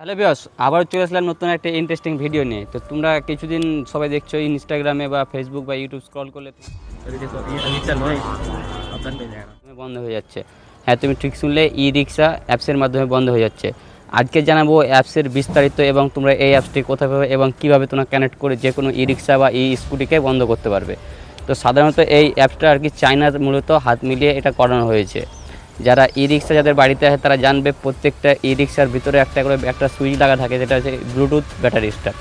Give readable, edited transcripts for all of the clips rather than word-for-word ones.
Hello viewers, আবার চলে আসলাম নতুন একটা ইন্টারেস্টিং ভিডিও নিয়ে। তো তোমরা কিছুদিন সবাই দেখছো ইনস্টাগ্রামে বা ফেসবুক বা ইউটিউব স্ক্রল করলে তুমি বন্ধ হয়ে যাচ্ছে। হ্যাঁ, তুমি ঠিক শুনলে, ই রিক্সা অ্যাপসের মাধ্যমে বন্ধ হয়ে যাচ্ছে। আজকে জানাবো অ্যাপসের বিস্তারিত এবং তোমরা এই অ্যাপসটি কোথায় পাবে এবং কীভাবে তোমরা কানেক্ট করে যে কোনো ই রিক্সা বা ই স্কুটিকে বন্ধ করতে পারবে। তো সাধারণত এই অ্যাপসটা আর কি চায়নার মূলত হাত মিলিয়ে এটা করানো হয়েছে। যারা ই রিক্সা যাদের বাড়িতে আছে তারা জানবে, প্রত্যেকটা ই রিক্সার ভিতরে একটা করে একটা সুইচ লাগা থাকে, যেটা হচ্ছে ব্লুটুথ ব্যাটারি স্টার।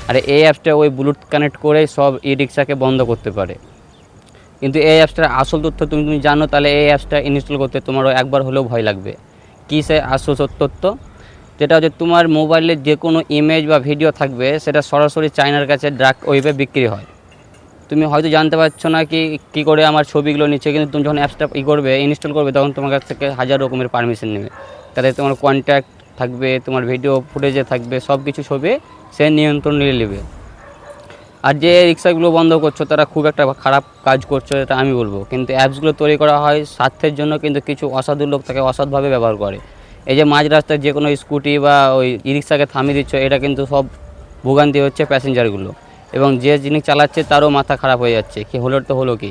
আর এই অ্যাপসটা ওই ব্লুটুথ কানেক্ট করে সব ই রিক্সাকে বন্ধ করতে পারে। কিন্তু এই অ্যাপসটার আসল তথ্য তুমি জানো, তাহলে এই অ্যাপসটা ইনস্টল করতে তোমারও একবার হলেও ভয় লাগবে। কী সে আসল তথ্য? যেটা হচ্ছে তোমার মোবাইলে যে কোনো ইমেজ বা ভিডিও থাকবে সেটা সরাসরি চায়নার কাছে ডার্ক ওয়েবে বিক্রি হয়। তুমি হয়তো জানতে পারছো না কী করে আমার ছবিগুলো নিচ্ছে, কিন্তু তুমি যখন অ্যাপসটা ইনস্টল করবে তখন তোমার কাছ থেকে হাজার রকমের পারমিশন নেবে। তাতে তোমার কন্ট্যাক্ট থাকবে, তোমার ভিডিও ফুটেজে থাকবে, সব কিছু ছবি সে নিয়ন্ত্রণ নিয়ে নেবে। আর যে রিক্সাগুলো বন্ধ করছো তারা খুব একটা খারাপ কাজ করছো, এটা আমি বলবো। কিন্তু অ্যাপসগুলো তৈরি করা হয় স্বার্থের জন্য, কিন্তু কিছু অসাধু লোক তাকে অসৎভাবে ব্যবহার করে। এই যে মাঝ রাস্তায় যে কোনো স্কুটি বা ওই ই রিক্সাকে থামিয়ে দিচ্ছ, এটা কিন্তু সব ভোগান্তি হচ্ছে প্যাসেঞ্জারগুলো, এবং যে যিনি চালাচ্ছে তারও মাথা খারাপ হয়ে যাচ্ছে। কি হলো তো হলো কি,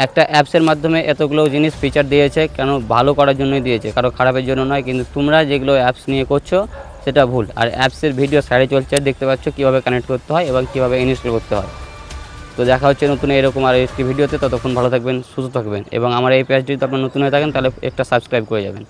একটা অ্যাপসের মাধ্যমে এতগুলো জিনিস ফিচার দিয়েছে, কেন ভালো করার জন্যই দিয়েছে, কারো খারাপের জন্য নয়। কিন্তু তোমরা যেগুলো অ্যাপস নিয়ে করছো সেটা ভুল। আর অ্যাপসের ভিডিও সাইডে চলছে, দেখতে পাচ্ছ কীভাবে কানেক্ট করতে হয় এবং কীভাবে ইনস্টল করতে হয়। তো দেখা হচ্ছে নতুন এরকম আর একটি ভিডিওতে। ততক্ষণ ভালো থাকবেন, সুস্থ থাকবেন, এবং আমার এই পেজটি যদি আপনার নতুন হয়ে থাকেন তাহলে একটা সাবস্ক্রাইব করে যাবেন।